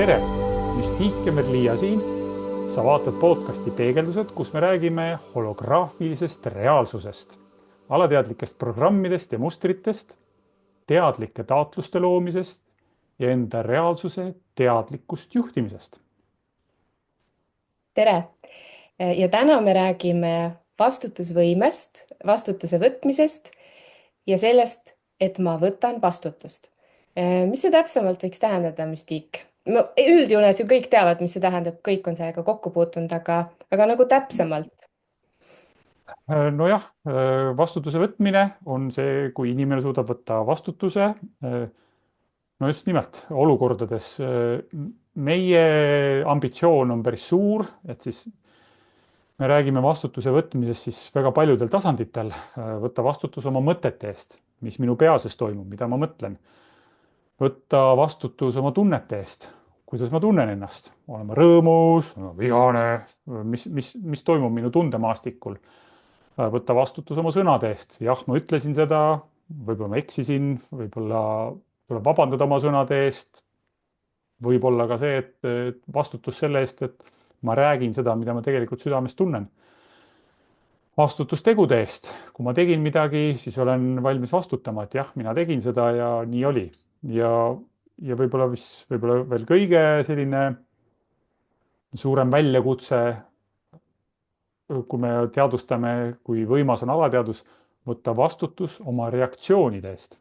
tere, Müstik ja Merliia siin. Sa vaatad podcasti Peegeldused, kus me räägime holograafilisest reaalsusest, alateadlikest programmidest ja mustritest, teadlike taotluste loomisest ja enda reaalsuse teadlikust juhtimisest. Tere! Ja täna me räägime vastutusvõimest, vastutuse võtmisest ja sellest, et ma võtan vastutust. Mis see täpsemalt võiks tähendada, Müstik? Üldjoones ju kõik teavad, mis see tähendab, kõik on sellega kokku puutunud, aga nagu täpsemalt. Nojah, vastutuse võtmine on see, kui inimene suudab võtta vastutuse. No just nimelt olukordades. Meie ambitsioon on päris suur, et siis me räägime vastutuse võtmisest siis väga paljudel tasanditel. Võtta vastutus oma mõtete eest, mis minu peases toimub, mida ma mõtlen. Võtta vastutus oma tunnete eest, kuidas ma tunnen ennast, olen ma rõõmus, vihane, mis toimub minu tundemaastikul. Võtta vastutus oma sõnade eest. Jah, ma ütlesin seda, võib-olla ma eksisin, võib-olla tuleb vabandada oma sõnade eest. Võib-olla ka see, et vastutus selle eest, et ma räägin seda, mida ma tegelikult südames tunnen. Vastutus tegude eest. Kui ma tegin midagi, siis olen valmis vastutama, et jah, mina tegin seda ja nii oli. Ja võib-olla veel kõige selline suurem väljakutse, kui me teadvustame, kui võimas on alateadus, võtta vastutus oma reaktsioonide eest.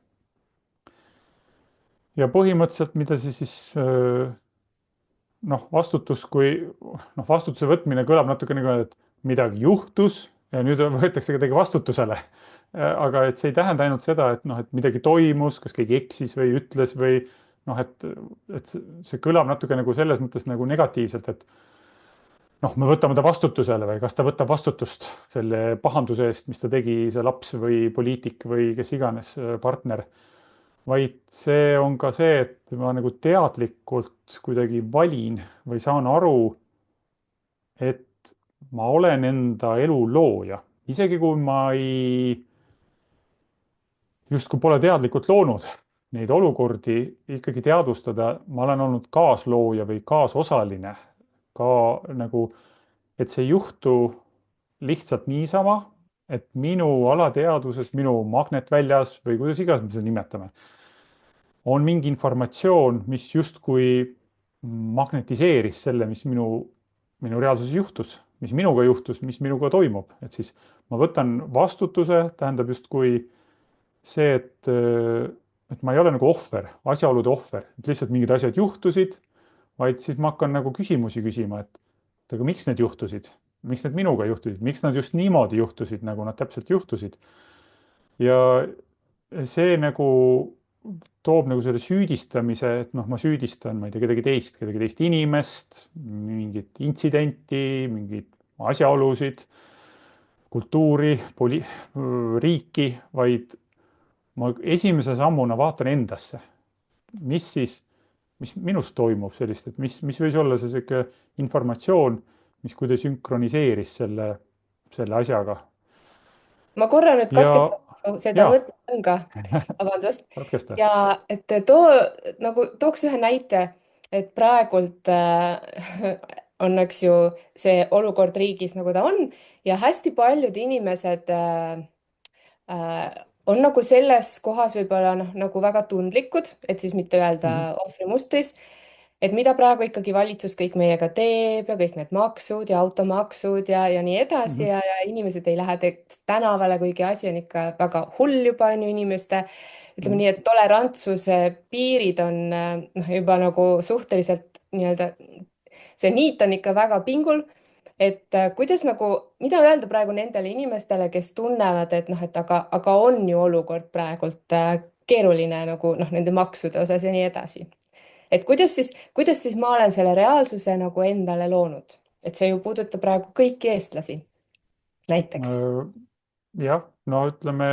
Ja põhimõtteliselt, mida siis vastutuse võtmine kõlab natuke nagu, et midagi juhtus ja nüüd võetakse kedagi vastutusele. Aga et see ei tähenda ainult seda, et midagi toimus, kas keegi eksis või ütles või et see kõlab natuke nagu selles mõttes nagu negatiivselt, et me võtame ta vastutusele või kas ta võtab vastutust selle pahanduse eest, mis ta tegi, see laps või poliitik või kes iganes partner. Vaid see on ka see, et ma nagu teadlikult kuidagi valin või saan aru, et ma olen enda elu looja. Isegi kui ma justkui pole teadlikult loonud neid olukordi, ikkagi teadvustada, ma olen olnud kaaslooja või kaasosaline. Ka nagu, et see ei juhtu lihtsalt niisama, et minu alateadvuses, minu magnetväljas või kuidas iganes me seda nimetame, on mingi informatsioon, mis justkui magnetiseeris selle, mis minu reaalsuses juhtus, mis minuga juhtus, mis minuga toimub. Et siis ma võtan vastutuse, tähendab justkui see, et ma ei ole nagu ohver, asjaolude ohver, et lihtsalt mingid asjad juhtusid, vaid siis ma hakkan nagu küsimusi küsima, et aga miks need juhtusid? Miks need minuga juhtusid? Miks nad just niimoodi juhtusid, nagu nad täpselt juhtusid? Ja see nagu toob nagu selle süüdistamise, et ma süüdistan, ma ei tea, kedagi teist inimest, mingit intsidenti, mingit asjaolusid, kultuuri, riiki, vaid ma esimese sammuna vaatan endasse. Mis minust toimub sellist, et mis võis olla see selline informatsioon, mis kuidagi sünkroniseeris selle asjaga. Ma korra nüüd katkestan seda mõtlen ka, vabandust. Ja et tooks ühe näite, et praegult on, eks ju, see olukord riigis, nagu ta on ja hästi paljud inimesed on nagu selles kohas võib-olla nagu väga tundlikud, et siis mitte öelda ohvrimustris, et mida praegu ikkagi valitsus kõik meiega teeb ja kõik need maksud ja automaksud ja nii edasi ja inimesed ei lähe tänavale, kuigi asi on ikka väga hull juba on ju inimeste, ütleme nii, et tolerantsuse piirid on juba nagu suhteliselt nii-öelda, see niit on ikka väga pingul, et kuidas nagu, mida öelda praegu nendele inimestele, kes tunnevad, et aga on ju olukord praegult keeruline nagu nende maksude osas ja nii edasi. Et kuidas siis ma olen selle reaalsuse nagu endale loonud? Et see ju puudutab praegu kõiki eestlasi, näiteks. Jah, ütleme,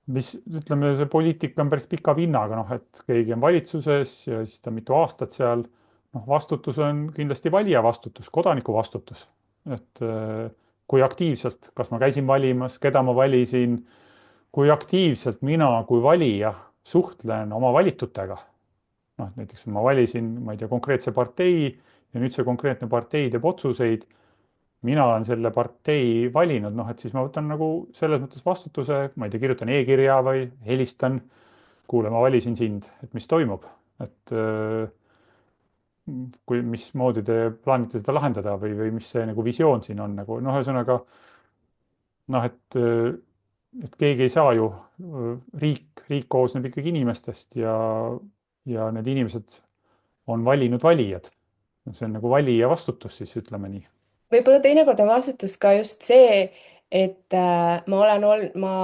ütleme, see poliitika on päris pika vinnaga, et keegi on valitsuses ja siis ta mitu aastat seal. Vastutus on kindlasti valija vastutus, kodaniku vastutus. Et kui aktiivselt, kas ma käisin valimas, keda ma valisin, kui aktiivselt mina kui valija suhtlen oma valitutega. noh, näiteks ma valisin, ma ei tea, konkreetse partei ja nüüd see konkreetne partei teeb otsuseid, mina olen selle partei valinud, noh, et siis ma võtan nagu selles mõttes vastutuse, ma ei tea, kirjutan e-kirja või helistan, kuule, ma valisin sind, et mis toimub, et kui, mismoodi te plaanite seda lahendada või mis see nagu visioon siin on nagu, noh, ühesõnaga noh, et keegi ei saa ju, riik koosneb ikkagi inimestest ja need inimesed on valinud valijad. see on nagu valija vastutus siis, ütleme nii. võib-olla teinekord on vastutus ka just see, et ma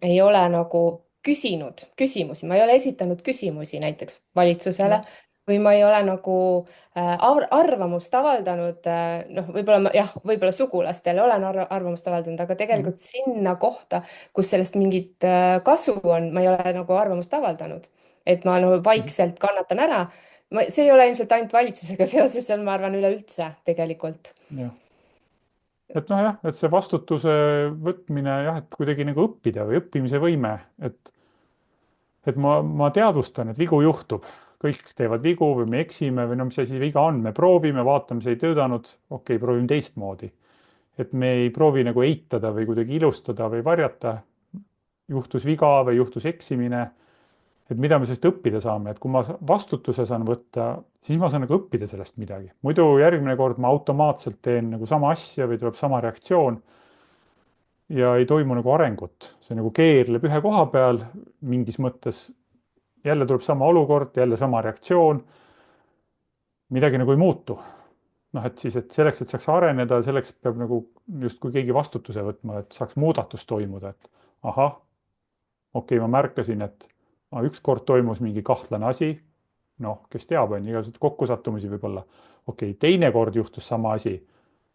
ei ole nagu küsinud küsimusi, ma ei ole esitanud küsimusi näiteks valitsusele jah, või ma ei ole nagu arvamust avaldanud, noh, jah, võib-olla sugulastele olen arvamust avaldanud, aga tegelikult sinna kohta, kus sellest mingit kasu on, ma ei ole nagu arvamust avaldanud. Et ma nagu vaikselt kannatan ära. See ei ole ilmselt ainult valitsusega seoses, see on, ma arvan, üleüldse tegelikult. jah. et noh, jah, et see vastutuse võtmine jah, et kuidagi nagu õppida või õppimise võime, et ma teadvustan, et vigu juhtub, kõik teevad vigu või me eksime või no mis asi viga on, me proovime, vaatame, see ei töötanud, okei, proovime teistmoodi. et me ei proovi nagu eitada või kuidagi ilustada või varjata, juhtus viga või juhtus eksimine, et mida me sellest õppida saame, et kui ma vastutuse saan võtta, siis ma saan nagu õppida sellest midagi. muidu järgmine kord ma automaatselt teen nagu sama asja või tuleb sama reaktsioon ja ei toimu nagu arengut. see nagu keerleb ühe koha peal mingis mõttes, jälle tuleb sama olukord, jälle sama reaktsioon, midagi nagu ei muutu. noh, et siis, et selleks, et saaks areneda, selleks peab nagu justkui keegi vastutuse võtma, et saaks muudatus toimuda, et ahah, okei, ma märkasin, et ükskord toimus mingi kahtlane asi, noh, kes teab, on igasuguseid kokkusattumisi võib-olla. okei, teinekord juhtus sama asi,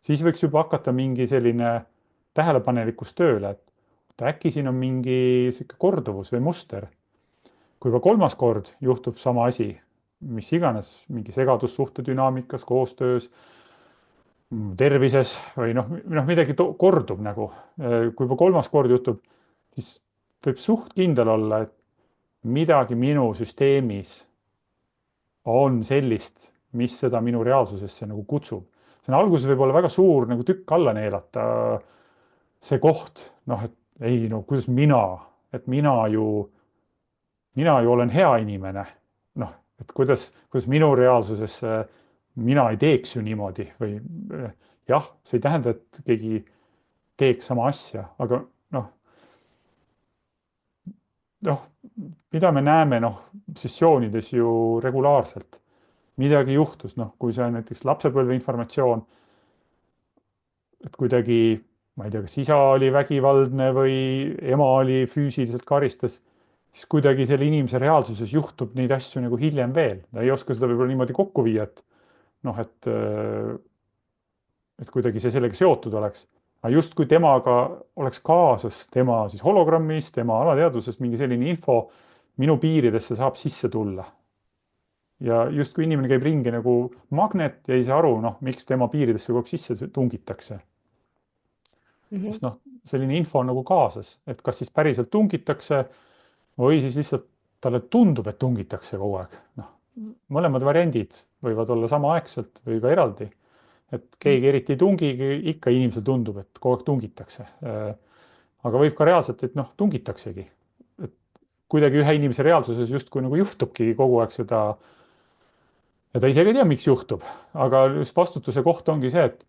siis võiks juba hakata mingi selline tähelepanelikkus tööle, et äkki siin on mingi sihuke korduvus või muster. kui ka kolmas kord juhtub sama asi, mis iganes, mingi segadus suhtedünaamikas, koostöös, tervises või noh, midagi kordub nagu. kui juba kolmas kord juhtub, siis võib suht kindel olla, et midagi minu süsteemis on sellist, mis seda minu reaalsusesse nagu kutsub. see on alguses võib olla väga suur nagu tükk alla neelata, see koht, noh, et ei no kuidas et mina ju olen hea inimene. noh, et kuidas minu reaalsuses mina ei teeks ju niimoodi või jah, see ei tähenda, et keegi teeks sama asja, aga noh, mida me näeme, noh, sessioonides ju regulaarselt. midagi juhtus, noh, kui see on näiteks lapsepõlve informatsioon, et kuidagi, ma ei tea, kas isa oli vägivaldne või ema oli füüsiliselt karistas, siis kuidagi selle inimese reaalsuses juhtub neid asju nagu hiljem veel. ta ei oska seda võib-olla niimoodi kokku viia, et noh, et kuidagi see sellega seotud oleks. aga justkui temaga oleks kaasas tema siis hologrammis, tema alateadvuses mingi selline info minu piiridesse saab sisse tulla. ja justkui inimene käib ringi nagu magnet ja ei saa aru, noh, miks tema piiridesse kogu aeg sisse tungitakse. Mhm. sest noh, selline info on nagu kaasas, et kas siis päriselt tungitakse või siis lihtsalt talle tundub, et tungitakse kogu aeg. noh, mõlemad variandid võivad olla samaaegselt või ka eraldi. et keegi eriti ei tungigi, ikka inimesel tundub, et kogu aeg tungitakse. aga võib ka reaalselt, et noh, tungitaksegi. et kuidagi ühe inimese reaalsuses justkui nagu juhtubki kogu aeg seda. ja ta ise ka ei tea, miks juhtub, aga just vastutuse koht ongi see, et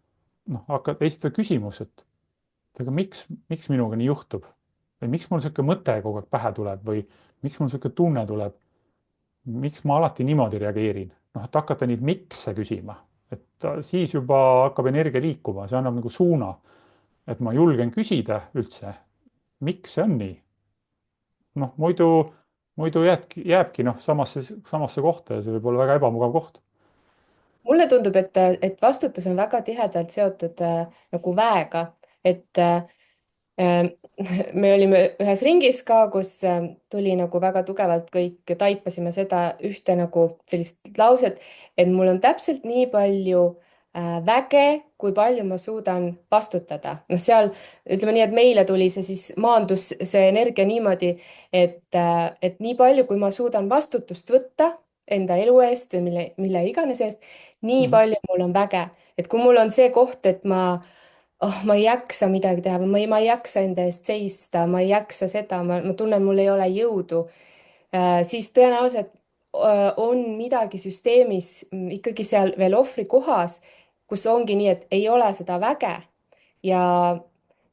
noh, hakkad esitada küsimus, et aga miks minuga nii juhtub või miks mul niisugune mõte kogu aeg pähe tuleb või miks mul niisugune tunne tuleb, miks ma alati niimoodi reageerin. noh, et hakata neid miks'e küsima, et siis juba hakkab energia liikuma, see annab nagu suuna, et ma julgen küsida üldse, miks see on nii. noh, muidu jääbki noh, samasse kohta ja see võib olla väga ebamugav koht. mulle tundub, et vastutus on väga tihedalt seotud nagu väega, et me olime ühes ringis ka, kus tuli nagu väga tugevalt kõik, taipasime seda ühte nagu sellist lauset, et mul on täpselt nii palju väge, kui palju ma suudan vastutada. noh, seal ütleme nii, et meile tuli see siis, maandus see energia niimoodi, et nii palju, kui ma suudan vastutust võtta, enda elu eest või mille iganes eest, nii Mhm. palju mul on väge. Et kui mul on see koht, et ma ei jaksa midagi teha või ma ei jaksa enda eest seista, ma ei jaksa seda, ma tunnen, mul ei ole jõudu, siis tõenäoliselt on midagi süsteemis ikkagi seal veel ohvri kohas, kus ongi nii, et ei ole seda väge. ja,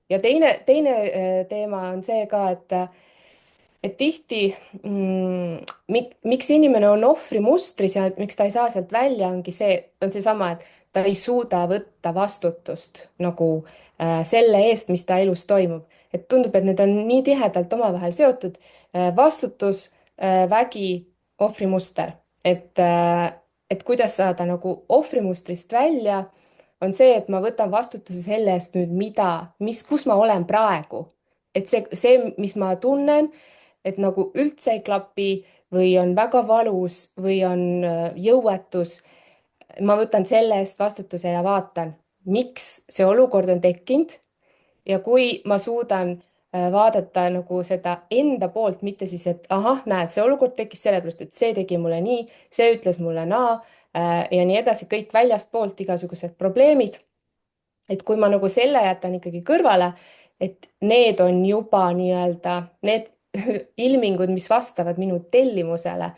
ja teine teema on see ka, et tihti miks inimene on ohvrimustris ja miks ta ei saa sealt välja, on seesama, et ta ei suuda võtta vastutust nagu selle eest, mis ta elus toimub. Et tundub, et need on nii tihedalt omavahel seotud. Vastutus, vägi, ohvrimuster. Et kuidas saada nagu ohvrimustrist välja, on see, et ma võtan vastutuse selle eest nüüd, kus ma olen praegu. Et mis ma tunnen, et nagu üldse ei klapi või on väga valus või on jõuetus. Ma võtan selle eest vastutuse ja vaatan, miks see olukord on tekkinud ja kui ma suudan vaadata nagu seda enda poolt, mitte siis, et ahah, näed, see olukord tekkis sellepärast, et see tegi mulle nii, see ütles mulle naa ja nii edasi, kõik väljastpoolt igasugused probleemid. Et kui ma nagu selle jätan ikkagi kõrvale, et need on juba nii-öelda need ilmingud, mis vastavad minu tellimusele,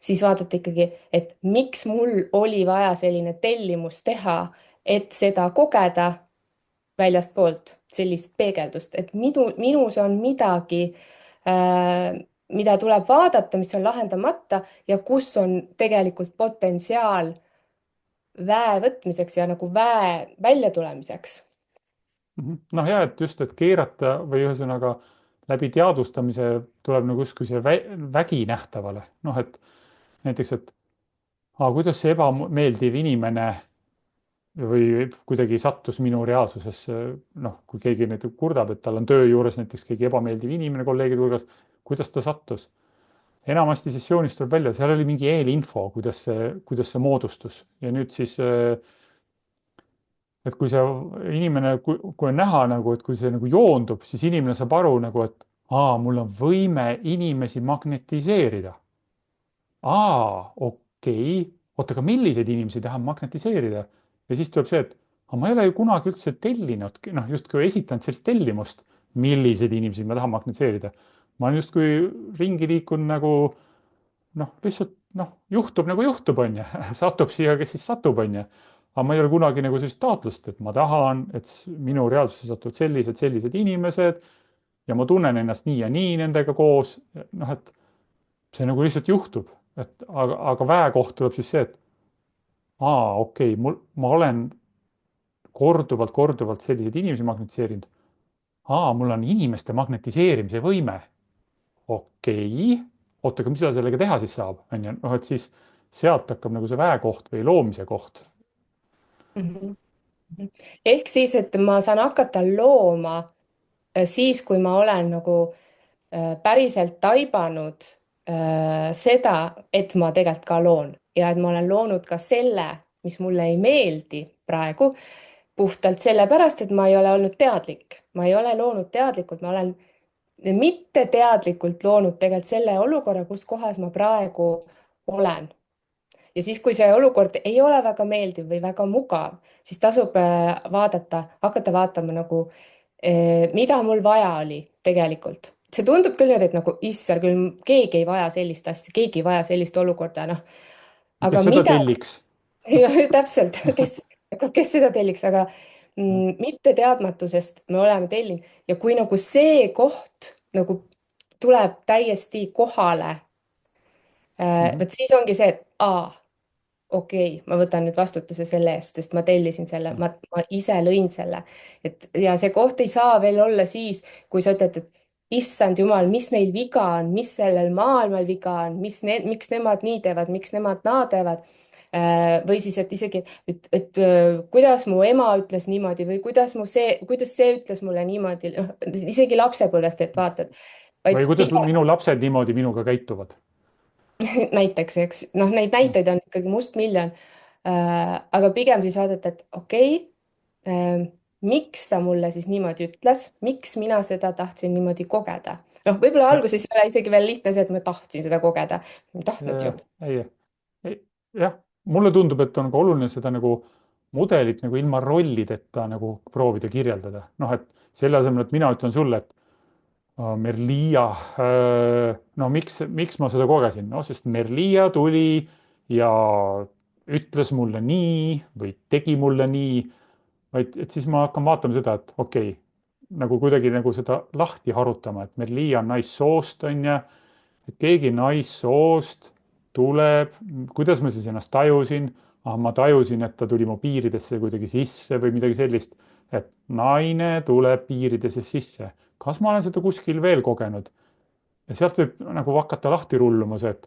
siis vaadata ikkagi, et miks mul oli vaja selline tellimus teha, et seda kogeda väljastpoolt, sellist peegeldust, et minus on midagi, mida tuleb vaadata, mis on lahendamata ja kus on tegelikult potentsiaal väe võtmiseks ja nagu väe väljatulemiseks. Noh, ja et just, et keerata või ühesõnaga läbi teadvustamise tuleb nagu justkui see vägi nähtavale. noh, et näiteks, et kuidas see ebameeldiv inimene või kuidagi sattus minu reaalsusesse. noh, kui keegi näiteks kurdab, et tal on töö juures näiteks keegi ebameeldiv inimene kolleegide hulgas, kuidas ta sattus? enamasti sessioonis tuleb välja, seal oli mingi eelinfo, kuidas see moodustus ja nüüd siis et kui see inimene, kui on näha nagu, et kui see nagu joondub, siis inimene saab aru nagu, et mul on võime inimesi magnetiseerida. Okei, oota, aga milliseid inimesi tahan magnetiseerida? Ja siis tuleb see, et ma ei ole ju kunagi üldse tellinud, noh, justkui esitanud sellist tellimust, milliseid inimesi ma tahan magnetiseerida. ma olen justkui ringi liikunud nagu noh, lihtsalt noh, juhtub nagu juhtub, on ju, satub siia, kes siis satub, on ju. aga ma ei ole kunagi nagu sellist taotlust, et ma tahan, et minu reaalsusse satuvad sellised inimesed ja ma tunnen ennast nii ja nii nendega koos. noh, et see nagu lihtsalt juhtub, et aga väekoht tuleb siis see, et okei, ma olen korduvalt selliseid inimesi magnetiseerinud. Mul on inimeste magnetiseerimise võime. Okei, oota, aga mida sellega teha siis saab, on ju, noh, et siis sealt hakkab nagu see väekoht või loomise koht. Mhm. Ehk siis, et ma saan hakata looma siis, kui ma olen nagu päriselt taibanud seda, et ma tegelikult ka loon ja et ma olen loonud ka selle, mis mulle ei meeldi praegu, puhtalt sellepärast, et ma ei ole olnud teadlik. Ma ei ole loonud teadlikult, ma olen mitteteadlikult loonud tegelikult selle olukorra, kus kohas ma praegu olen. Ja siis, kui see olukord ei ole väga meeldiv või väga mugav, siis tasub hakata vaatama nagu, mida mul vaja oli tegelikult. See tundub küll nüüd, et nagu issand küll, keegi ei vaja sellist asja, keegi ei vaja sellist olukorda, noh. aga kes seda mida, telliks? täpselt, kes seda telliks, aga mitte teadmatusest me oleme tellinud ja kui nagu see koht nagu tuleb täiesti kohale, Mhm. vot siis ongi see, et okei, ma võtan nüüd vastutuse selle eest, sest ma tellisin selle, ma ise lõin selle. Ja see koht ei saa veel olla siis, kui sa ütled, et issand jumal, mis neil viga on, mis sellel maailmal viga on, miks nemad nii teevad, miks nemad naa teevad. Või siis, et isegi, et kuidas mu ema ütles niimoodi või kuidas see ütles mulle niimoodi, noh, isegi lapsepõlvest, et vaatad, vaid või kuidas pigem minu lapsed niimoodi minuga käituvad? näiteks, eks, noh, neid näiteid on ikkagi mustmiljon. Aga pigem siis vaadata, et okei, miks ta mulle siis niimoodi ütles, miks mina seda tahtsin niimoodi kogeda. noh, võib-olla alguses ei ole isegi veel lihtne see, et ma tahtsin seda kogeda. Ma ei tahtnud ju. ei, jah, mulle tundub, et on ka oluline seda nagu mudelit nagu ilma rollideta nagu proovida kirjeldada. noh, et selle asemel, et mina ütlen sulle, et Merlia, no miks ma seda kogesin? noh, sest Merlia tuli ja ütles mulle nii või tegi mulle nii, vaid et siis ma hakkan vaatama seda, et okei okay,, nagu kuidagi nagu seda lahti harutama, et Merlia on naissoost, on ju, et keegi naissoost tuleb, kuidas ma siis ennast tajusin, ah, ma tajusin, et ta tuli mu piiridesse kuidagi sisse või midagi sellist, et naine tuleb piiridesse sisse. kas ma olen seda kuskil veel kogenud? ja sealt võib nagu hakata lahti rulluma see, et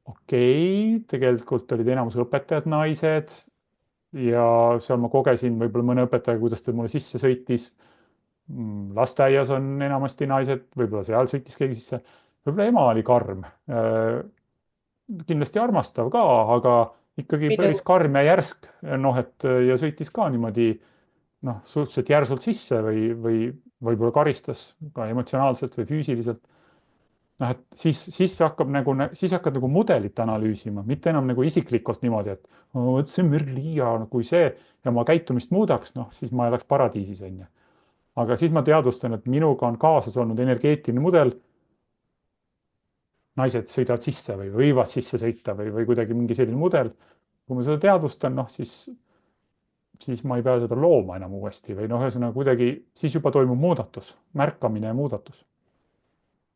okei okay,, tegelikult olid enamus õpetajad naised ja seal ma kogesin võib-olla mõne õpetaja, kuidas ta mulle sisse sõitis. lasteaias on enamasti naised, võib-olla seal sõitis keegi sisse. võib-olla ema oli karm. kindlasti armastav ka, aga ikkagi minu päris karm ja järsk, noh, et ja sõitis ka niimoodi noh, suhteliselt järsult sisse või võib-olla karistas ka emotsionaalselt või füüsiliselt. noh, et siis hakkab nagu, siis hakkad nagu mudelit analüüsima, mitte enam nagu isiklikult niimoodi, et vot see Merlia, kui see ja oma käitumist muudaks, noh, siis ma elaks paradiisis, onju. aga siis ma teadvustan, et minuga on kaasas olnud energeetiline mudel. naised sõidavad sisse või võivad sisse sõita või kuidagi mingi selline mudel. kui ma seda teadvustan, noh, siis ma ei pea seda looma enam uuesti või noh, ühesõnaga kuidagi siis juba toimub muudatus, märkamine ja muudatus.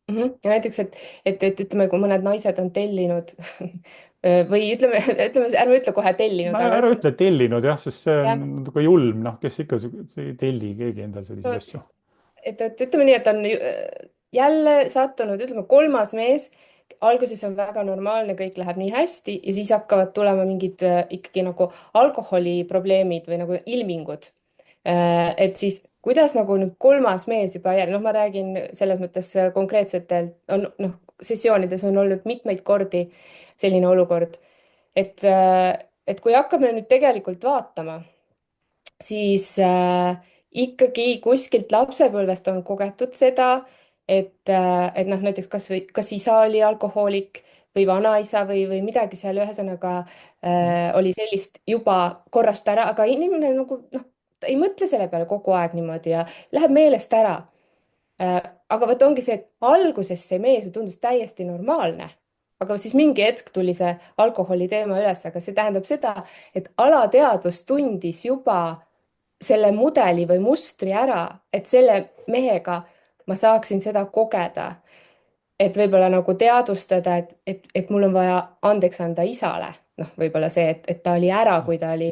ja näiteks, et ütleme, kui mõned naised on tellinud või ütleme, ärme ütle kohe tellinud, no aga ära ütle tellinud jah, sest see on jah, natuke julm, noh, kes ikka ei telli keegi endale selliseid asju. et ütleme nii, et on jälle sattunud, ütleme, kolmas mees. Alguses on väga normaalne, kõik läheb nii hästi ja siis hakkavad tulema mingid ikkagi nagu alkoholiprobleemid või nagu ilmingud. Et siis kuidas nagu nüüd kolmas mees juba järgi, noh, ma räägin selles mõttes konkreetsetel on noh, sessioonides on olnud mitmeid kordi selline olukord, et kui hakkame nüüd tegelikult vaatama, siis ikkagi kuskilt lapsepõlvest on kogetud seda, et noh, näiteks kas isa oli alkohoolik või vanaisa või midagi seal, ühesõnaga oli sellist juba korrast ära, aga inimene nagu noh, ta ei mõtle selle peale kogu aeg niimoodi ja läheb meelest ära. Aga vot ongi see, et alguses see mees ju tundus täiesti normaalne, aga siis mingi hetk tuli see alkoholi teema üles, aga see tähendab seda, et alateadvus tundis juba selle mudeli või mustri ära, et selle mehega ma saaksin seda kogeda. Et võib-olla nagu teadvustada, et mul on vaja andeks anda isale, noh, võib-olla see, et ta oli ära, kui ta oli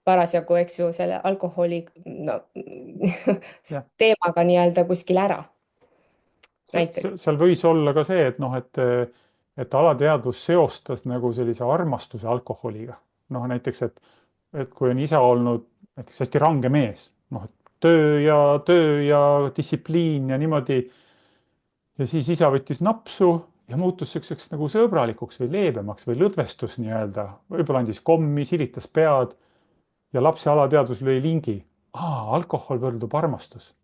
parasjagu, eks ju, selle alkoholi no, jah, teemaga nii-öelda kuskil ära, näiteks. seal võis olla ka see, et noh, et alateadvus seostas nagu sellise armastuse alkoholiga. noh, näiteks, et kui on isa olnud näiteks hästi range mees, noh, töö ja distsipliin ja niimoodi. ja siis isa võttis napsu ja muutus siukseks nagu sõbralikuks või leebemaks või lõdvestus nii-öelda, võib-olla andis kommi, silitas pead ja lapse alateadvus lõi lingi. alkohol võrdub armastus.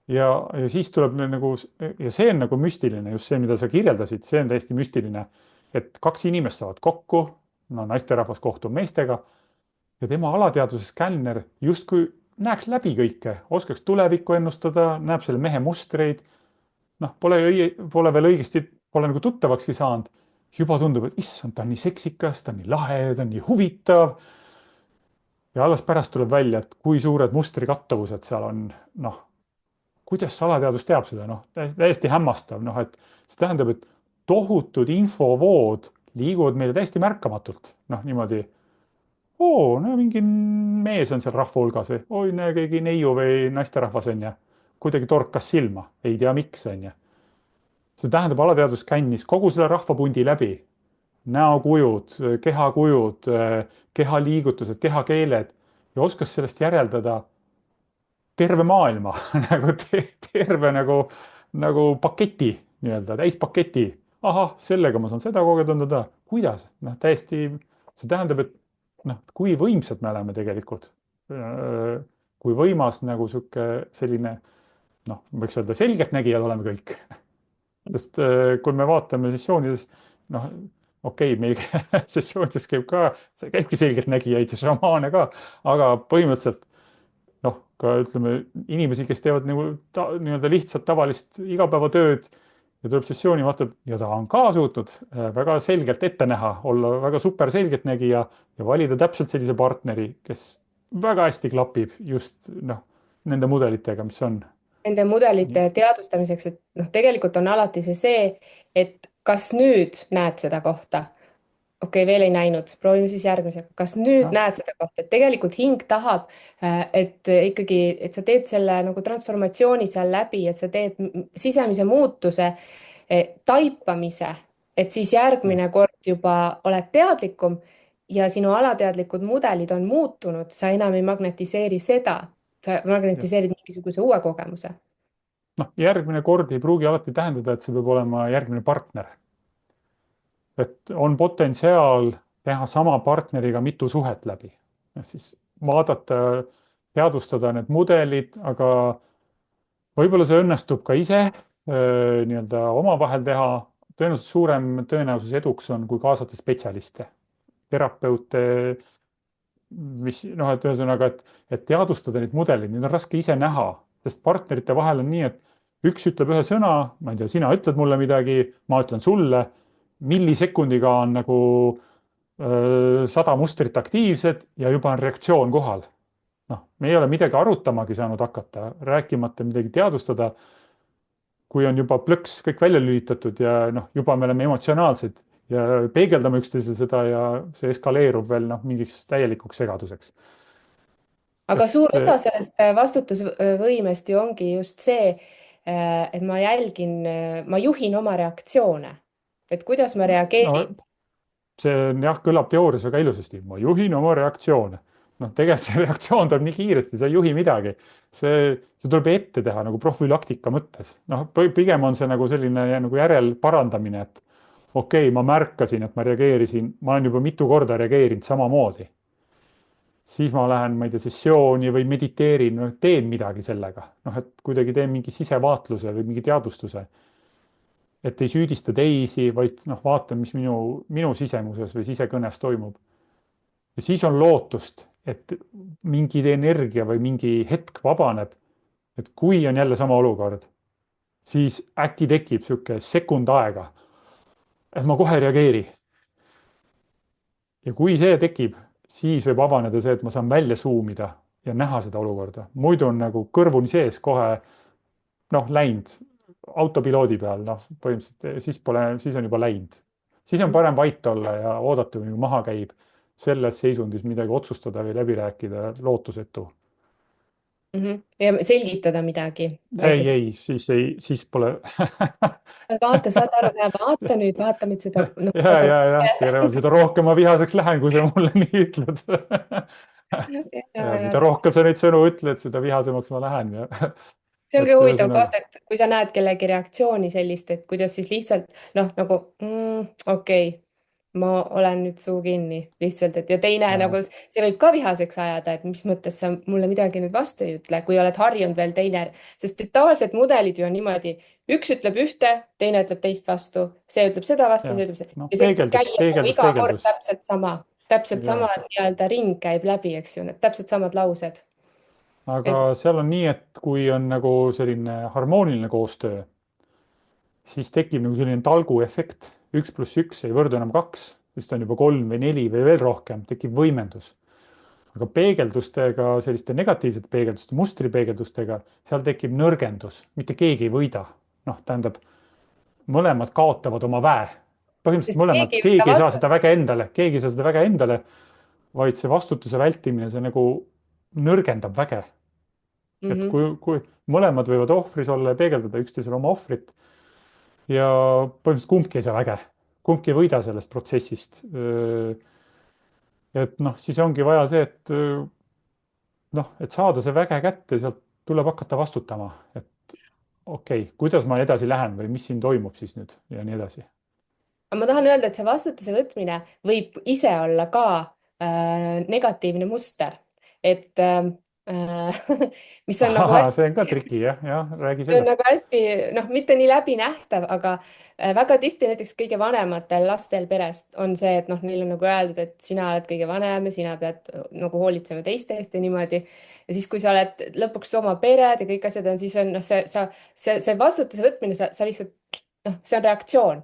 ja siis tuleb meil nagu ja see on nagu müstiline, just see, mida sa kirjeldasid, see on täiesti müstiline, et kaks inimest saavad kokku, no naisterahvas kohtub meestega ja tema alateadvuse skänner justkui näeks läbi kõike, oskaks tulevikku ennustada, näeb selle mehe mustreid. noh, pole veel õigesti, pole nagu tuttavakski saanud. juba tundub, et issand, ta on nii seksikas, ta on nii lahe, ta on nii huvitav. ja alles pärast tuleb välja, et kui suured mustrikattuvused seal on, noh, kuidas see alateadvus teab seda, noh, täiesti hämmastav, noh, et see tähendab, et tohutud infovood liiguvad meile täiesti märkamatult, noh, niimoodi. oo, no mingi mees on seal rahva hulgas või, oi, näe, keegi neiu või naisterahvas on ju. kuidagi torkas silma, ei tea miks, on ju. see tähendab, alateadvus kännis kogu selle rahvapundi läbi. näokujud, kehakujud, kehaliigutused, kehakeeled ja oskas sellest järeldada terve maailma nagu terve nagu paketi nii-öelda, täispaketi. ahah, sellega ma saan seda kogeda, kuidas, noh, täiesti, see tähendab, et noh, kui võimsad me oleme tegelikult. kui võimas nagu sihuke selline, noh, võiks öelda selgeltnägijad oleme kõik. sest kui me vaatame sessioonides, noh, okei, meil sessioonides käib ka, see käibki selgeltnägijaid ja šamaane ka, aga põhimõtteliselt noh, ka ütleme inimesi, kes teevad nagu nii-öelda lihtsalt tavalist igapäevatööd ja tuleb sessiooni, vaatab ja ta on ka suutnud väga selgelt ette näha, olla väga super selgeltnägija ja valida täpselt sellise partneri, kes väga hästi klapib just noh, nende mudelitega, mis on. Nende mudelite teadvustamiseks, et noh, tegelikult on alati see, et kas nüüd näed seda kohta. Okei, veel ei näinud, proovime siis järgmisega. Kas nüüd noh, näed seda kohta, et tegelikult hing tahab, et ikkagi, et sa teed selle nagu transformatsiooni seal läbi, et sa teed sisemise muutuse, taipamise, et siis järgmine kord juba oled teadlikum ja sinu alateadlikud mudelid on muutunud, sa enam ei magnetiseeri seda, sa magnetiseerid mingisuguse uue kogemuse. noh, järgmine kord ei pruugi alati tähendada, et see peab olema järgmine partner. et on potentsiaal teha sama partneriga mitu suhet läbi. siis vaadata, teadvustada need mudelid, aga võib-olla see õnnestub ka ise nii-öelda omavahel teha. tõenäoliselt suurem tõenäosus eduks on, kui kaasata spetsialiste, terapeute, mis noh, et ühesõnaga, et teadvustada neid mudeleid, neid on raske ise näha, sest partnerite vahel on nii, et üks ütleb ühe sõna, ma ei tea, sina ütled mulle midagi, ma ütlen sulle, millisekundiga on nagu 100 mustrit aktiivsed ja juba on reaktsioon kohal. noh, me ei ole midagi arutamagi saanud hakata, rääkimata midagi teadvustada, kui on juba plõks kõik välja lülitatud ja noh, juba me oleme emotsionaalsed ja peegeldame üksteisele seda ja see eskaleerub veel noh, mingiks täielikuks segaduseks. Aga et suur osa sellest vastutusvõimest ju ongi just see, et ma jälgin, ma juhin oma reaktsioone, et kuidas ma no reageerin. see on jah, kõlab teoorias väga ilusasti, ma juhin oma reaktsioone. noh, tegelikult see reaktsioon tuleb nii kiiresti, sa ei juhi midagi. see tuleb ette teha nagu profülaktika mõttes. noh, pigem on see nagu selline nagu järelparandamine, et okei, ma märkasin, et ma reageerisin, ma olen juba mitu korda reageerinud samamoodi. siis ma lähen, ma ei tea, sessiooni või mediteerin, noh, teen midagi sellega. noh, et kuidagi teen mingi sisevaatluse või mingi teadvustuse. et ei süüdista teisi, vaid noh, vaatan, mis minu sisemuses või sisekõnes toimub. ja siis on lootust, et mingi energia või mingi hetk vabaneb. et kui on jälle sama olukord, siis äkki tekib sihuke sekund aega, et ma kohe ei reageeri. ja kui see tekib, siis võib avaneda see, et ma saan välja zoom ida ja näha seda olukorda. muidu on nagu kõrvuni sees kohe noh, läinud autopiloodi peal, noh, põhimõtteliselt siis on juba läinud. siis on parem vait olla ja oodata, kuni maha käib. selles seisundis midagi otsustada või läbi rääkida lootusetu. Ja selgitada midagi, ei, näiteks. ei, siis pole vaata, saad aru, vaata nüüd seda, noh, saad ja, tere, aru. seda rohkem ma vihaseks lähen, kui sa mulle nii ütled. ja mida rohkem sa neid sõnu ütled, seda vihasemaks ma lähen ja see ongi et huvitav ühesõnaga koht, et kui sa näed kellegi reaktsiooni sellist, et kuidas siis lihtsalt noh, nagu okei, ma olen nüüd suu kinni lihtsalt, et ja teine ja, nagu see võib ka vihaseks ajada, et mis mõttes sa mulle midagi nüüd vastu ei ütle, kui oled harjunud veel teine, sest et tavaliselt mudelid ju on niimoodi, üks ütleb ühte, teine ütleb teist vastu, see ütleb seda vastu, ja see ütleb seda noh, ja see peegeldus, käib nagu peegeldus, iga kord peegeldus täpselt ja sama nii-öelda ring käib läbi, eks ju, need täpselt samad laused. aga et seal on nii, et kui on nagu selline harmooniline koostöö, siis tekib nagu selline talguefekt, 1 + 1 ei võrdu enam 2, siis ta on juba 3 või 4 või veel rohkem, tekib võimendus. aga peegeldustega, selliste negatiivsete peegelduste, mustripeegeldustega, seal tekib nõrgendus, mitte keegi ei võida. noh, tähendab, mõlemad kaotavad oma väe. põhimõtteliselt sest mõlemad, keegi ei võta keegi ei saa vastu. seda väge endale, keegi ei saa seda väge endale, vaid see vastutuse vältimine, see nagu nõrgendab väge. et Mhm. kui mõlemad võivad ohvris olla ja peegeldada üksteisele oma ohvrit ja põhimõtteliselt kumbki ei saa väge, kumbki ei võida sellest protsessist. et noh, siis ongi vaja see, et noh, et saada see väge kätte, sealt tuleb hakata vastutama, et okei, kuidas ma edasi lähen või mis siin toimub siis nüüd ja nii edasi. aga ma tahan öelda, et see vastutuse võtmine võib ise olla ka negatiivne muster, et mis on nagu see on ka triki, jah, räägi see on sellest. nagu hästi, noh, mitte nii läbinähtav, aga väga tihti näiteks kõige vanematel lastel perest on see, et noh, neile on nagu öeldud, et sina oled kõige vanem ja sina pead nagu hoolitsema teiste eest ja niimoodi. ja siis, kui sa oled lõpuks oma pered ja kõik asjad on, siis on noh, see vastutuse võtmine, sa lihtsalt noh, see on reaktsioon.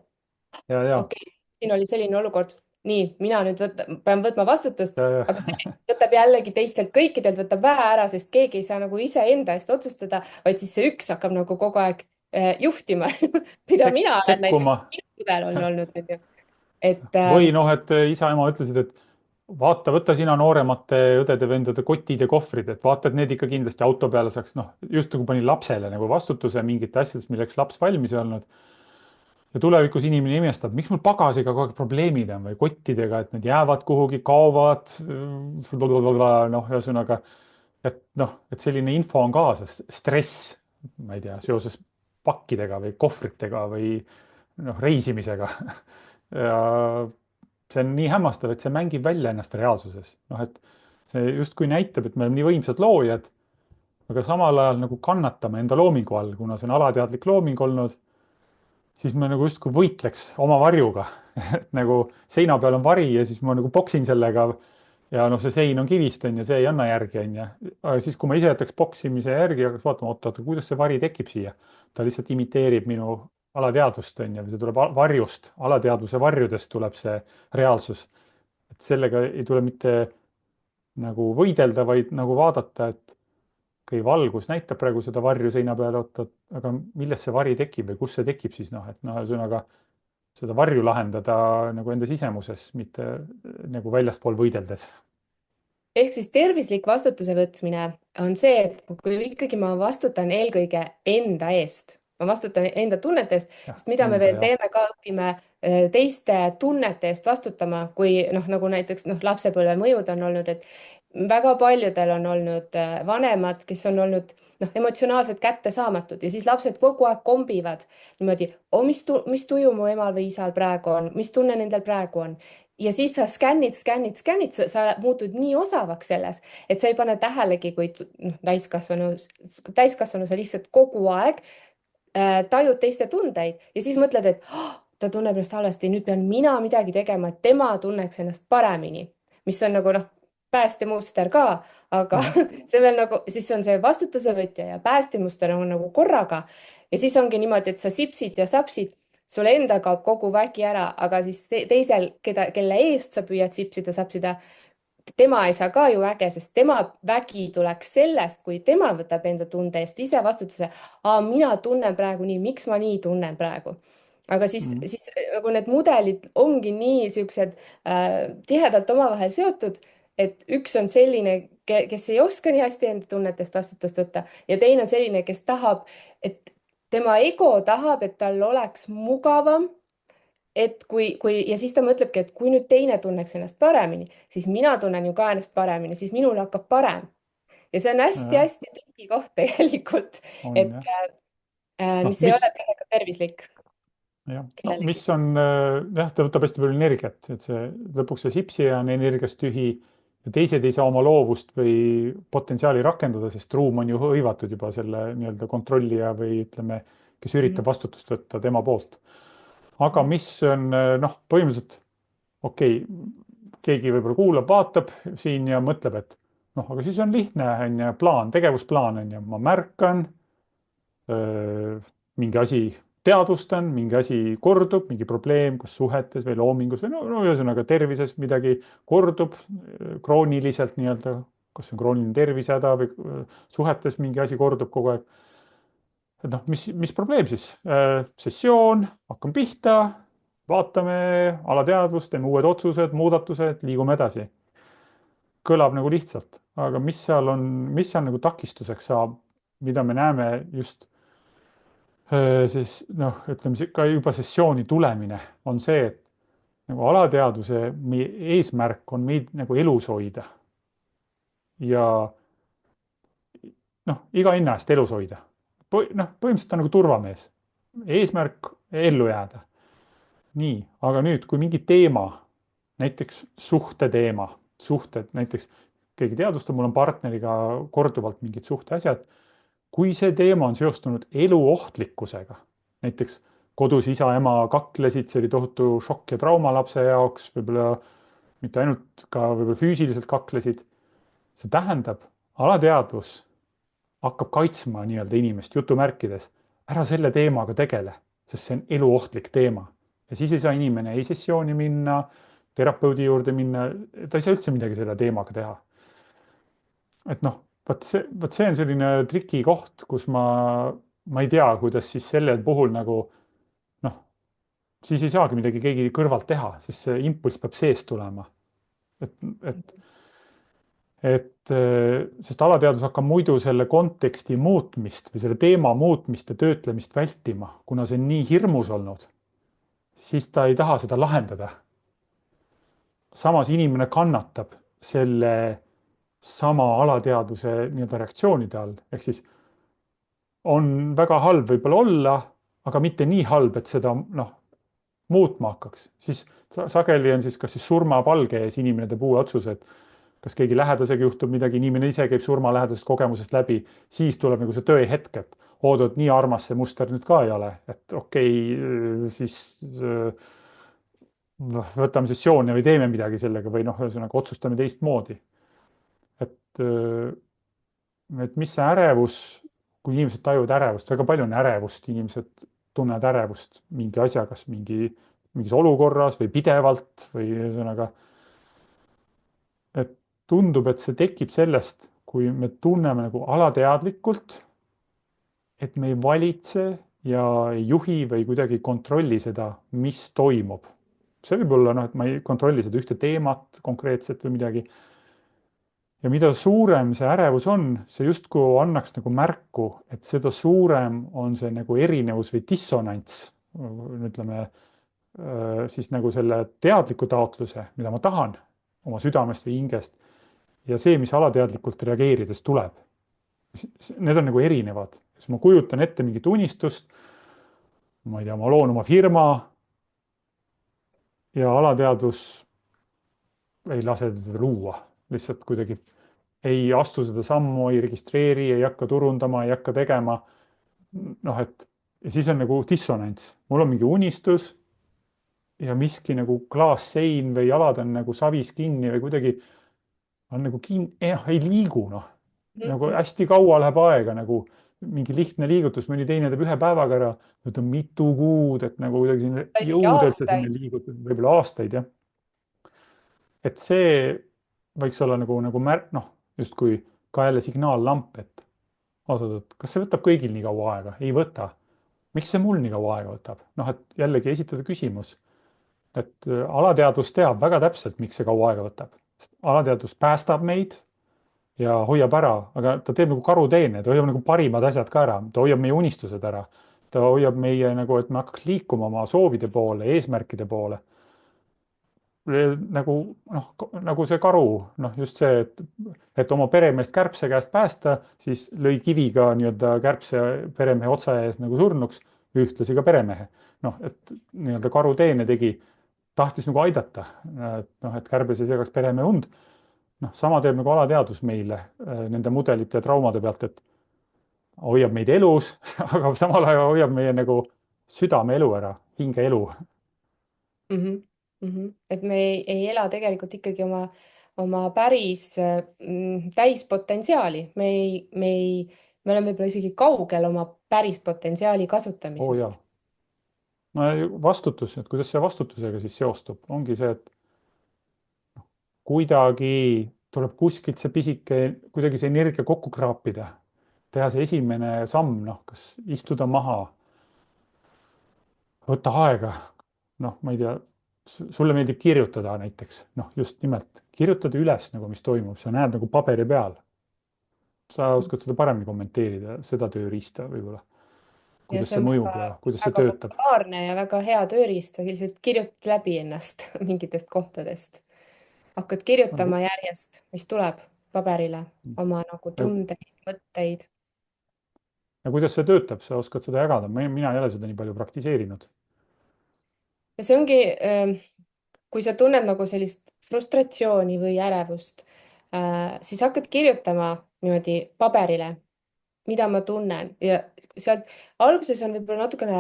Ja, okei, siin oli selline olukord, nii, mina nüüd pean võtma vastutust, ja, aga see võtab jällegi teistelt kõikidelt võtab vähe ära, sest keegi ei saa nagu iseenda eest otsustada, vaid siis see üks hakkab nagu kogu aeg juhtima mida mina olen näiteks, sekkuma. minu mudel on olnud, onju. et Või noh, et isa-ema ütlesid, et vaata, võta sina nooremate õdede-vendade kotid ja kohvrid, et vaata, et need ikka kindlasti auto peale saaks, noh, just nagu pani lapsele nagu vastutuse mingite asjadest, milleks laps valmis ei olnud. ja tulevikus inimene imestab, miks mul pagasiga kogu aeg probleemid on või kottidega, et need jäävad kuhugi, kaovad. noh, ühesõnaga, et noh, et selline info on kaasas, stress, ma ei tea, seoses pakkidega või kohvritega või noh, reisimisega. ja see on nii hämmastav, et see mängib välja ennast reaalsuses. noh, et see justkui näitab, et me oleme nii võimsad loojad, aga samal ajal nagu kannatame enda loomingu all, kuna see on alateadlik looming olnud, siis me nagu justkui võitleks oma varjuga. et nagu seina peal on vari ja siis ma nagu boksin sellega. ja noh, see sein on kivist, on ju, see ei anna järgi, on ju. aga siis, kui ma ise jätaks boksimise järgi ja hakkaks vaatama, oot-oot, kuidas see vari tekib siia. ta lihtsalt imiteerib minu alateadvust, on ju, või see tuleb varjust, alateadvuse varjudest tuleb see reaalsus. et sellega ei tule mitte nagu võidelda, vaid nagu vaadata, et okei, valgus näitab praegu seda varju seina peal, oota, aga millest see vari tekib või kus see tekib siis noh, et noh, ühesõnaga seda varju lahendada nagu enda sisemuses, mitte nagu väljaspool võideldes. ehk siis tervislik vastutuse võtmine on see, et kui ikkagi ma vastutan eelkõige enda eest, ma vastutan enda tunnete eest, jah, sest mida me enda veel teeme ka, õpime teiste tunnete eest vastutama, kui noh, nagu näiteks noh, lapsepõlve mõjud on olnud, et väga paljudel on olnud vanemad, kes on olnud noh, emotsionaalselt kättesaamatud ja siis lapsed kogu aeg kombivad niimoodi, mis tuju mu emal või isal praegu on, mis tunne nendel praegu on. ja siis sa skännid, sa muutud nii osavaks selles, et sa ei pane tähelegi, kui noh, täiskasvanu sa lihtsalt kogu aeg tajud teiste tundeid ja siis mõtled, et oh, ta tunneb ennast halvasti, nüüd pean mina midagi tegema, et tema tunneks ennast paremini, mis on nagu noh, päästemuster ka, aga Mhm. see veel nagu, siis on see vastutuse võtja ja päästemuster on nagu korraga ja siis ongi niimoodi, et sa sipsid ja sapsid, sul endal kaob kogu vägi ära, aga siis teisel, kelle eest sa püüad sipsida, sapsida, tema ei saa ka ju väge, sest tema vägi tuleks sellest, kui tema võtab enda tunde eest ise vastutuse. mina tunnen praegu nii, miks ma nii tunnen praegu? aga Mhm. siis nagu need mudelid ongi nii siuksed tihedalt omavahel seotud, et üks on selline, kes ei oska nii hästi enda tunnetest vastutust võtta ja teine on selline, kes tahab, et tema ego tahab, et tal oleks mugavam, et kui ja siis ta mõtlebki, et kui nüüd teine tunneks ennast paremini, siis mina tunnen ju ka ennast paremini, siis minul hakkab parem. ja see on jah, hästi-hästi triki koht tegelikult, on et jah. noh, mis ei ole mis, tegelikult tervislik jah, no mis kellelegi. on jah, ta võtab hästi palju energiat, et see lõpuks see sipsija on energiast tühi ja teised ei saa oma loovust või potentsiaali rakendada, sest ruum on ju hõivatud juba selle nii-öelda kontrollija või ütleme, kes Mhm. üritab vastutust võtta tema poolt. aga mis on noh, põhimõtteliselt okei, keegi võib-olla kuulab, vaatab siin ja mõtleb, et noh, aga siis on lihtne, on ju, plaan, tegevusplaan on ju, ma märkan, mingi asi teadvustan, mingi asi kordub, mingi probleem, kas suhetes või loomingus või no ühesõnaga tervises midagi kordub krooniliselt nii-öelda, kas see on krooniline tervisehäda või suhetes mingi asi kordub kogu aeg. et noh, mis probleem siis? sessioon, hakkan pihta, vaatame alateadvust, teeme uued otsused, muudatused, liigume edasi. kõlab nagu lihtsalt, aga mis seal nagu takistuseks saab, mida me näeme just siis noh, ütleme ka juba sessiooni tulemine on see, et nagu alateadvuse meie eesmärk on meid nagu elus hoida. ja noh, iga hinna eest elus hoida. noh, põhimõtteliselt ta on nagu turvamees. eesmärk ellu jääda. nii, aga nüüd, kui mingi teema, näiteks suhteteema, suhted näiteks keegi teadvustab, mul on partneriga korduvalt mingid suhteasjad. kui see teema on seostunud eluohtlikkusega, näiteks kodus isa-ema kaklesid, see oli tohutu šokk ja trauma lapse jaoks, võib-olla mitte ainult, ka võib-olla füüsiliselt kaklesid. see tähendab, alateadvus hakkab kaitsma nii-öelda inimest jutumärkides, ära selle teemaga tegele, sest see on eluohtlik teema. ja siis ei saa inimene ei sessiooni minna, terapeudi juurde minna, ta ei saa üldse midagi selle teemaga teha. et noh, vot see on selline trikikoht, kus ma ei tea, kuidas siis sellel puhul nagu noh, siis ei saagi midagi keegi kõrvalt teha, sest see impulss peab seest tulema. et, et sest alateadvus hakkab muidu selle konteksti muutmist või selle teema muutmist ja töötlemist vältima, kuna see on nii hirmus olnud, siis ta ei taha seda lahendada. samas inimene kannatab selle sama alateadvuse nii-öelda reaktsioonide all, ehk siis on väga halb võib-olla olla, aga mitte nii halb, et seda noh, muutma hakkaks, siis sageli on siis kas siis surmapalge ees, inimene teeb uue otsuse, et kas keegi lähedasega juhtub midagi, inimene ise käib surmalähedasest kogemusest läbi, siis tuleb nagu see tõehetk, et oodad, nii armas see muster nüüd ka ei ole, et okei, siis võtame sessiooni või teeme midagi sellega või noh, ühesõnaga otsustame teistmoodi. et, et mis see ärevus, kui inimesed tajuvad ärevust, väga palju on ärevust, inimesed tunnevad ärevust mingi asja, kas mingis olukorras või pidevalt või ühesõnaga, et tundub, et see tekib sellest, kui me tunneme nagu alateadlikult, et me ei valitse ja ei juhi või kuidagi ei kontrolli seda, mis toimub. see võib olla noh, et ma ei kontrolli seda ühte teemat konkreetset või midagi. ja mida suurem see ärevus on, see justkui annaks nagu märku, et seda suurem on see nagu erinevus või dissonants, ütleme siis nagu selle teadliku taotluse, mida ma tahan oma südamest või hingest, ja see, mis alateadlikult reageerides tuleb. Need on nagu erinevad, siis ma kujutan ette mingit unistust, ma ei tea, ma loon oma firma ja alateadvus ei lase teda luua, lihtsalt kuidagi ei astu seda sammu, ei registreeri, ei hakka turundama, ei hakka tegema. noh, et ja siis on nagu dissonants, mul on mingi unistus ja miski nagu klaassein või jalad on nagu savis kinni või kuidagi on nagu kinni, ei liigu noh, nagu hästi kaua läheb aega, nagu mingi lihtne liigutus, mõni teine teeb ühe päevaga ära, võtab mitu kuud, et nagu kuidagi sinna isegi jõuda, et sa sinna aastaid. liigud, võib-olla aastaid, jah. et see võiks olla nagu märk, noh, justkui ka jälle signaallamp, et oot-oot, kas see võtab kõigil nii kaua aega? ei võta. miks see mul nii kaua aega võtab? noh, et jällegi esitada küsimus, et alateadvus teab väga täpselt, miks see kaua aega võtab. alateadvus päästab meid ja hoiab ära, aga ta teeb nagu karuteene, ta hoiab nagu parimad asjad ka ära, ta hoiab meie unistused ära. ta hoiab meie nagu, et me hakkaks liikuma oma soovide poole, eesmärkide poole. nagu noh, nagu see karu, noh just see, et oma peremeest kärbse käest päästa, siis lõi kiviga nii-öelda kärbse peremehe otsa ees nagu surnuks, ühtlasi ka peremehe. noh, et nii-öelda karuteene tegi, tahtis nagu aidata, et noh, et kärbes ei segaks peremehe und. noh, sama teeb nagu alateadvus meile nende mudelite ja traumade pealt, et hoiab meid elus, aga samal ajal hoiab meie nagu südameelu ära, hingeelu. Et me ei ela tegelikult ikkagi oma päris täispotentsiaali, me oleme võib-olla isegi kaugel oma päris potentsiaali oo jaa. kasutamisest. no vastutus, et kuidas see vastutusega siis seostub, ongi see, et kuidagi tuleb kuskilt see pisike, kuidagi see energia kokku kraapida, teha see esimene samm, noh, kas istuda maha, võtta aega, noh, ma ei tea, sulle meeldib kirjutada näiteks, noh, just nimelt kirjutada üles nagu, mis toimub, sa näed nagu paberi peal. sa oskad seda paremini kommenteerida, seda tööriista võib-olla, Ja kuidas see see on mõjub ja kuidas see väga töötab. populaarne ja väga hea tööriist, sa lihtsalt kirjutad läbi ennast mingitest kohtadest. Hakkad kirjutama järjest, mis tuleb paberile, oma nagu ja, tundeid, mõtteid. ja kuidas see töötab, sa oskad seda jagada, mina ei ole seda nii palju praktiseerinud. Ja see ongi, kui sa tunned nagu sellist frustratsiooni või ärevust, siis hakkad kirjutama niimoodi paberile, mida ma tunnen ja sealt alguses on võib-olla natukene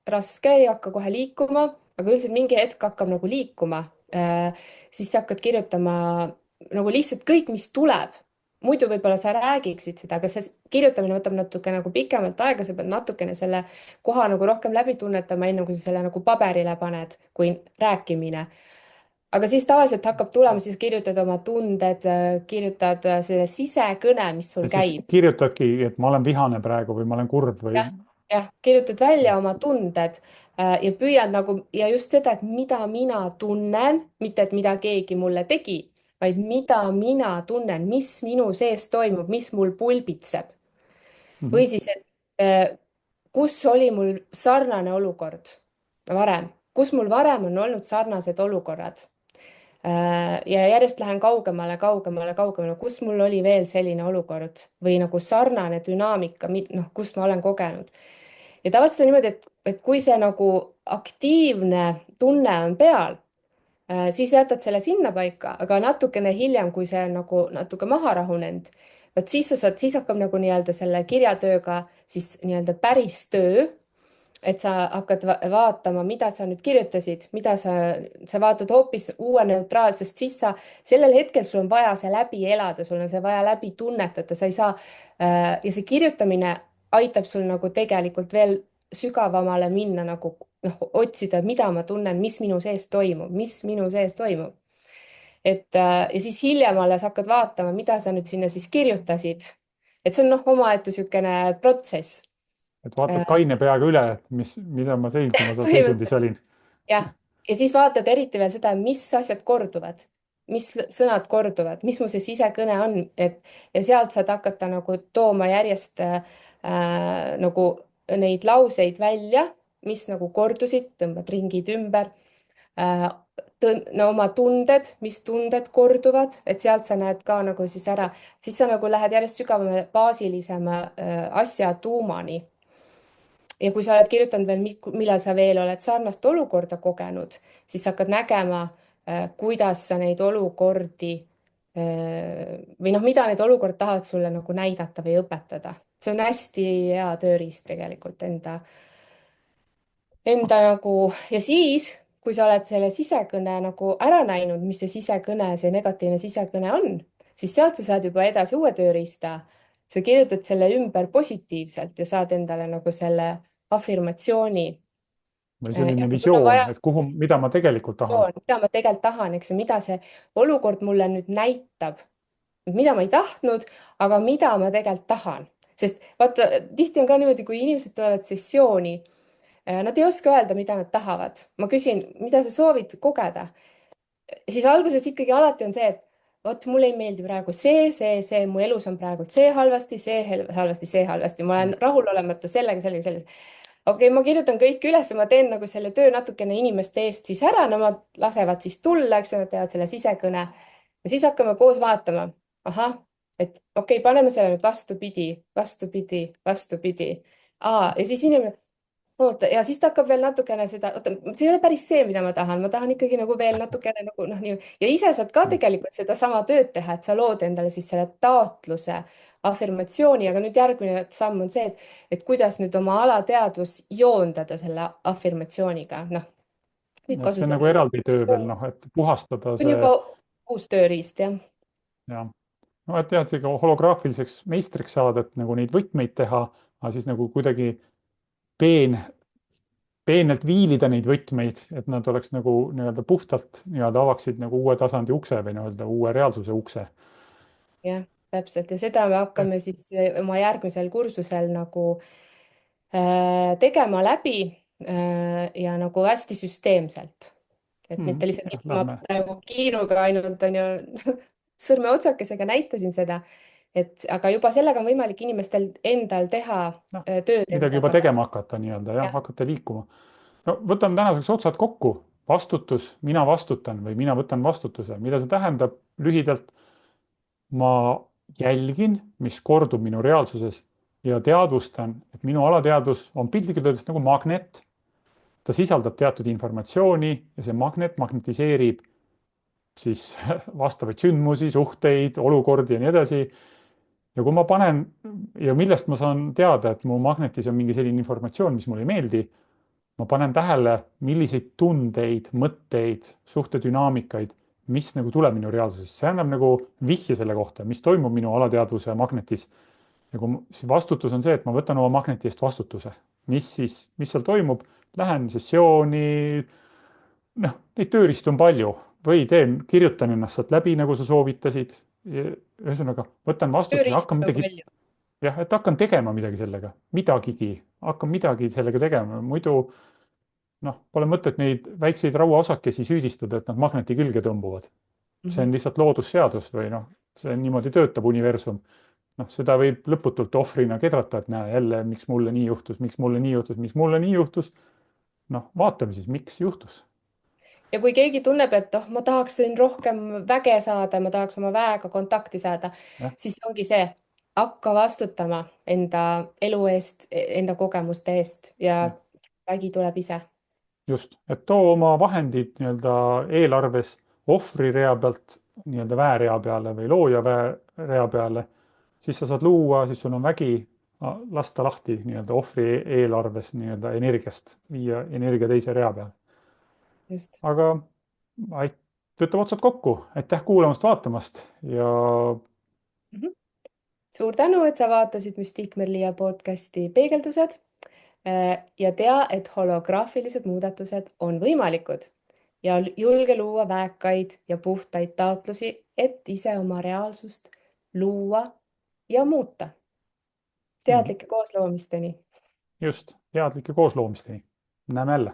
raske, ei hakka kohe liikuma, aga üldiselt mingi hetk hakkab nagu liikuma. Siis sa hakkad kirjutama nagu lihtsalt kõik, mis tuleb. Muidu võib-olla sa räägiksid seda, aga see kirjutamine võtab natuke nagu pikemalt aega, sa pead natukene selle koha nagu rohkem läbi tunnetama, enne kui sa selle nagu paberile paned, kui rääkimine. Aga siis tavaliselt hakkab tulema, siis kirjutad oma tunded, kirjutad selle sisekõne, mis sul ja siis käib. kirjutadki, et ma olen vihane praegu või ma olen kurb või. jah, jah, kirjutad välja oma tunded ja püüad nagu ja just seda, et mida mina tunnen, mitte et mida keegi mulle tegi, vaid mida mina tunnen, mis minu sees toimub, mis mul pulbitseb. Mhm. Või siis, et kus oli mul sarnane olukord varem, kus mul varem on olnud sarnased olukorrad. Ja järjest lähen kaugemale, kaugemale, kaugemale, kus mul oli veel selline olukord või nagu sarnane dünaamika, noh, kust ma olen kogenud. Ja tavaliselt on niimoodi, et kui see nagu aktiivne tunne on peal, siis jätad selle sinnapaika, aga natukene hiljem, kui see on nagu natuke maha rahunenud, vot siis sa saad, siis hakkab nagu nii-öelda selle kirjatööga siis nii-öelda päris töö, et sa hakkad vaatama, mida sa nüüd kirjutasid, sa vaatad hoopis uue neutraalsest, siis sellel hetkel sul on vaja see läbi elada, sul on see vaja läbi tunnetada, sa ei saa ja see kirjutamine aitab sul nagu tegelikult veel sügavamale minna, nagu noh, otsida, mida ma tunnen, mis minu sees toimub, mis minu sees toimub. Et ja siis hiljem alles hakkad vaatama, mida sa nüüd sinna siis kirjutasid. Et see on noh, omaette niisugune protsess. Et vaatad kaine peaga üle, et mida ma sõin, kui ma seal seisundis Põhimõtteliselt olin. jah, ja siis vaatad eriti veel seda, mis asjad korduvad, mis sõnad korduvad, mis mu see sisekõne on, et ja sealt saad hakata nagu tooma järjest nagu neid lauseid välja, mis nagu kordusid, tõmbad ringid ümber äh, no oma tunded, mis tunded korduvad, et sealt sa näed ka nagu siis ära, siis sa nagu lähed järjest sügavama, baasilisema asja tuumani. Ja kui sa oled kirjutanud veel, millal sa veel oled sarnast olukorda kogenud, siis hakkad nägema, kuidas sa neid olukordi või noh, mida need olukorrad tahavad sulle nagu näidata või õpetada. See on hästi hea tööriist tegelikult enda nagu ja siis, kui sa oled selle sisekõne nagu ära näinud, mis see sisekõne, see negatiivne sisekõne on, siis sealt sa saad juba edasi uue tööriista. sa kirjutad selle ümber positiivselt ja saad endale nagu selle afirmatsiooni. või Ja selline kui sul on visioon, vaja et mida ma tegelikult tahan. visioon, mida ma tegelikult tahan, eks ju, mida see olukord mulle nüüd näitab, mida ma ei tahtnud, aga mida ma tegelikult tahan. Sest vaata, tihti on ka niimoodi, kui inimesed tulevad sessiooni, nad ei oska öelda, mida nad tahavad. ma küsin, mida sa soovid kogeda, siis alguses ikkagi alati on see, et vot mulle ei meeldi praegu see, mu elus on praegu see halvasti, see halvasti, see halvasti, ma olen rahulolematu sellega, sellega, sellega. Okei, ma kirjutan kõik üles, ma teen nagu selle töö natukene inimeste eest siis ära, nemad lasevad siis tulla, eks ju, nad teevad selle sisekõne ja siis hakkame koos vaatama. ahah, et okei, paneme selle nüüd vastupidi, vastupidi, vastupidi. Ja siis inimene oota, ja siis ta hakkab veel natukene seda, oota, see ei ole päris see, mida ma tahan ikkagi nagu veel natukene nagu noh, nii ja ise saad ka tegelikult sedasama tööd teha, et sa lood endale siis selle taotluse afirmatsiooni, aga nüüd järgmine samm on see, et kuidas nüüd oma alateadvus joondada selle afirmatsiooniga, noh, võib et see on nagu kasutada. eraldi töö veel, noh, et puhastada see on see. juba uus tööriist, jah. Jah, no et jah, et sihuke holograafiliseks meistriks saada, et nagu neid võtmeid teha, aga siis nagu kuidagi peen, peenelt viilida neid võtmeid, et nad oleks nagu nii-öelda puhtalt nii-öelda avaksid nagu uue tasandi ukse või nii-öelda uue reaalsuse ukse. Jah, täpselt ja seda me hakkame siis oma järgmisel kursusel nagu tegema läbi ja nagu hästi süsteemselt. Et mitte lihtsalt nii, ma Lähme, praegu kiiruga ainult on ju sõrmeotsakesega näitasin seda, et aga juba sellega on võimalik inimestel endal teha noh, tööd midagi juba endaga. tegema hakata nii-öelda, jah, Jah, hakata liikuma. No võtame tänaseks otsad kokku. Vastutus, mina vastutan või mina võtan vastutuse. Mida see tähendab lühidalt? Ma jälgin, mis kordub minu reaalsuses ja teadvustan, et minu alateadvus on piltlikult öeldes nagu magnet. Ta sisaldab teatud informatsiooni ja see magnet magnetiseerib siis vastavaid sündmusi, suhteid, olukordi ja nii edasi. ja kui ma panen ja millest ma saan teada, et mu magnetis on mingi selline informatsioon, mis mulle ei meeldi, ma panen tähele, milliseid tundeid, mõtteid, suhtedünaamikaid, mis nagu tuleb minu reaalsuses, see annab nagu vihje selle kohta, mis toimub minu alateadvuse magnetis. ja kui siis vastutus on see, et ma võtan oma magneti eest vastutuse, mis seal toimub, lähen sessiooni, noh, neid tööriistu on palju või kirjutan ennast sealt läbi, nagu sa soovitasid. ühesõnaga, võtan vastutuse, hakkan tööriistu on midagi, palju. jah, et hakkan tegema midagi sellega, midagigi, hakkan midagi sellega tegema, muidu noh, pole mõtet neid väikseid rauaosakesi süüdistada, et nad magneti külge tõmbuvad. see Mhm. on lihtsalt loodusseadus või noh, see niimoodi töötab universum. noh, seda võib lõputult ohvrina kedrata, et näe jälle, miks mulle nii juhtus, miks mulle nii juhtus, miks mulle nii juhtus. noh, vaatame siis, miks juhtus. Ja kui keegi tunneb, et ma tahaksin rohkem väge saada, ma tahaks oma väega kontakti saada, jah, siis ongi see, hakka vastutama enda elu eest, enda kogemuste eest ja jah, vägi tuleb ise. just, et too oma vahendid nii-öelda eelarves ohvri rea pealt nii-öelda väerea peale või looja rea peale, siis sa saad luua, siis sul on vägi lasta lahti nii-öelda ohvri eelarves nii-öelda energiast, viia energia teise rea peale. Just. aga võtame otsad kokku, aitäh kuulamast-vaatamast ja Mhm. Suur tänu, et sa vaatasid Mystique Merlia podcasti Peegeldused ja tea, et holograafilised muudatused on võimalikud ja julge luua väekaid ja puhtaid taotlusi, et ise oma reaalsust luua ja muuta teadlike koosloomisteni. just teadlike koosloomisteni. näeme jälle.